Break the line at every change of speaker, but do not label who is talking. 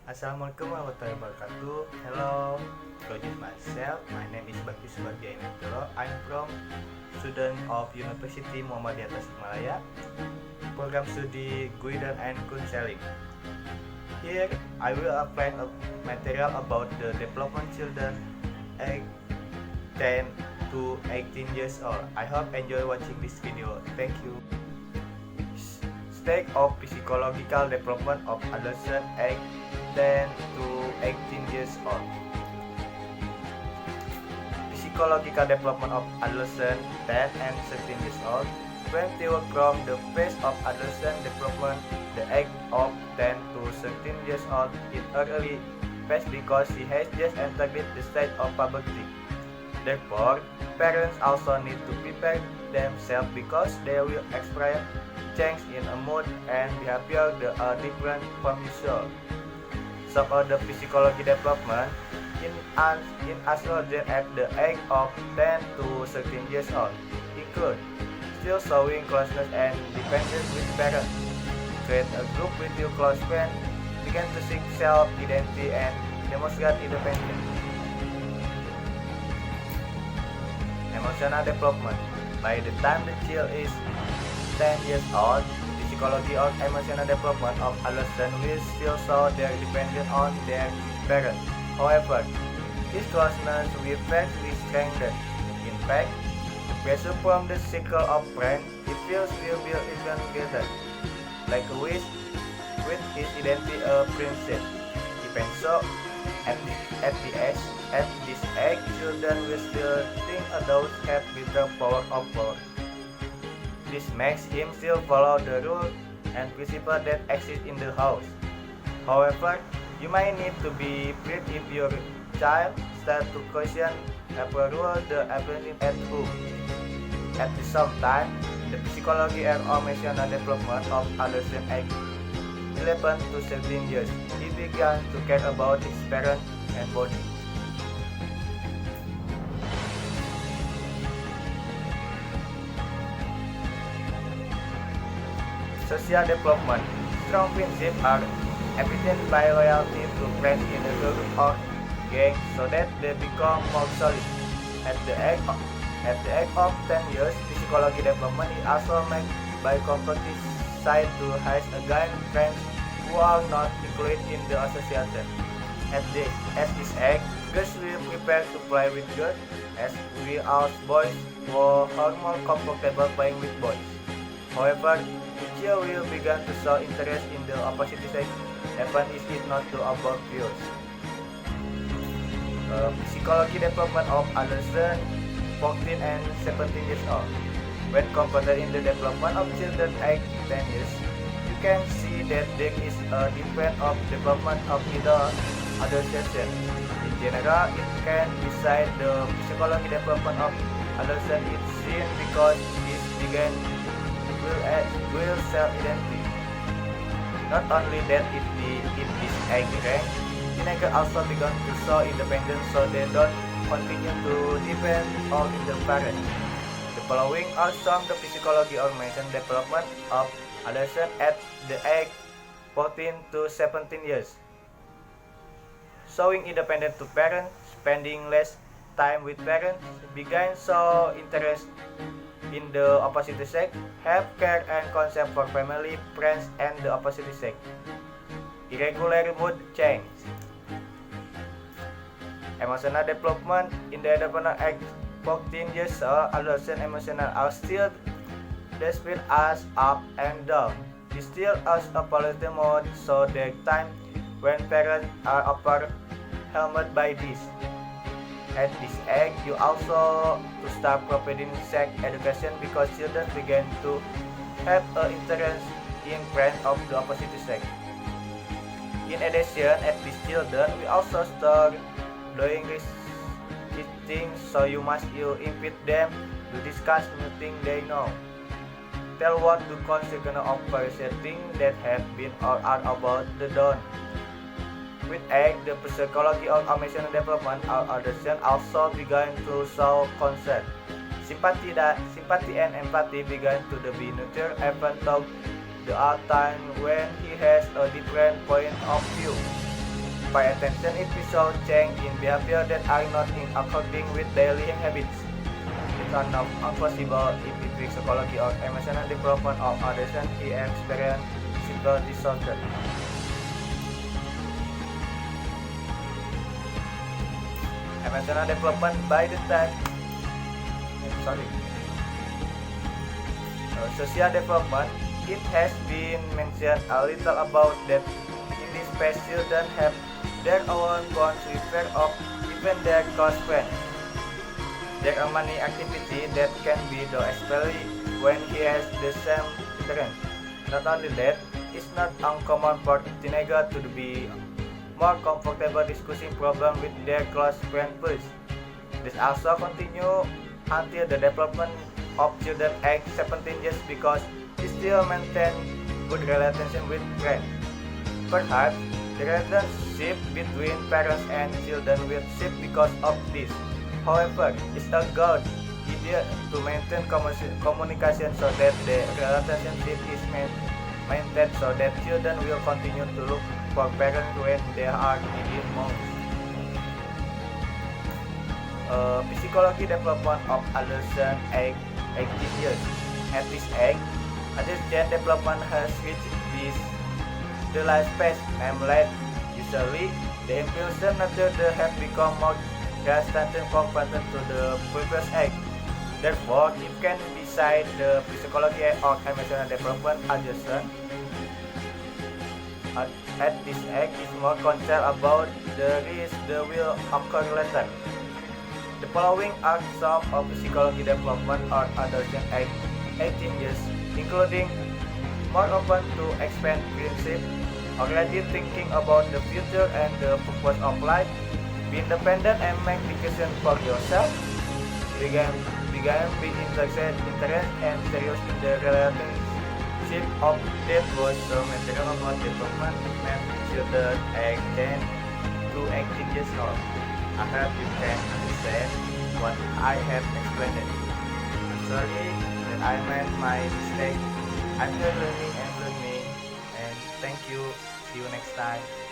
Assalamualaikum warahmatullahi wabarakatuh. Hello, introduce myself. My name is Bakti Subarja Inaturo. I'm from student of University Muhammadiyah Tasikmalaya, program studi Guidance and Counseling. Here, I will apply a material about the development children age 10 to 18 years old. I hope enjoy watching this video. Thank you. Stage of physiological development of adolescent age 10 to 18 years old. Physiological development of adolescent 10 and 17 years old. When they were from the phase of adolescent development, the age of 10 to 17 years old is early phase because he has just entered the stage of puberty. Therefore, parents also need to prepare themselves because they will experience change in a mood and behavior that are different from usual. Some of the physiology development in children at the age of 10 to 13 years old include still showing closeness and dependence with parents, create a group with your close friends, begin to seek self-identity and demonstrate independence. Emotional development. By the time the child is 10 years old, psychology or emotional development of adolescents will still show their dependence on their parents. However, this closeness will eventually strengthen. In fact, the pressure from the circle of friends it feels will be even greater. Like a wish with his identity a princess. Even so, at this age, children will still think adults have greater power of power. This makes him still follow the rules and principles that exist in the house. However, you might need to be prepared if your child starts to question every rule the happening at home. At the same time, the psychology and emotional development of adolescent age 11 to 17 years, he began to care about his parents and body. Social development. Strong friendships are evident by loyalty to friends in a group or gang so that they become more solid. At the age of 10 years, psychology development is also made by competing side to hide against friends who are not included in the association. At this age, girls will prepare to play with girls as we as boys who are more comfortable playing with boys. However, the child will begin to show interest in the opposite sex, even if it not too obvious. Psychology development of adolescents 14 and 17 years old. When compared in the development of children aged 10 years, you can see that there is a difference of development of either adolescent. In general, it can decide the psychology development of adolescent is seen because it began will self-identity. Not only that, it is ignorant, teenagers also began to show independence so they don't continue to depend on their parents. The following are some of the physiology or emotional development of adolescents at the age 14 to 17 years. Showing independence to parents, spending less time with parents, begin show interest in the opposite sex, have care and concern for family, friends, and the opposite sex. Irregular mood change. Emotional development in the development age 14 years old, adolescent emotional are still desperate as up and down. They still as a volatile mode, so their time when parents are overwhelmed by this. At this age, you also to start providing sex education because children begin to have an interest in friends of the opposite sex. In addition, at these children, we also start doing these things, so you invite them to discuss new things they know. Tell what the consequences of things that have been or are about the done. With age, the psychology of emotional development of adolescents also began to show concern. Sympathy and empathy began to be nurtured even though there are times when he has a different point of view. pay attention if we saw change in behavior that are not in according with daily habits. It is not impossible if it is psychology or emotional development of adolescent he experience physical disorder. Emotional development by the time social development. It has been mentioned a little about that in this past children have their own bonds with pair of even their close friends. There are many activities that can be done especially when he has the same interest. Not only that, it's not uncommon for teenagers to be more comfortable discussing problems with their close friends first. This also continues until the development of children age 17 years because they still maintain good relationship with friends. Perhaps the relationship between parents and children will shift because of this. However, it's a good idea to maintain communication so that the relationship is maintained so that children will continue to look for parents when they are needed most. Psychology development of adolescent age 18 years. At this age, adolescent development has reached the last phase, namely, usually the impulsive nature have become more resistant compared to the previous age. Therefore, it can be said the psychology of emotional development adolescent at this age is more concerned about the risk that will occur later. The following are some of psychology development on adolescent age 18 years, including more open to expand principles, already thinking about the future and the purpose of life, be independent and make decisions for yourself, begin being interested and serious in the relationship of that was the material about development and children age 10 to 18 years old. I hope you can understand what I have explained. I'm sorry that I made my mistake. I'm still learning and thank you. See you next time.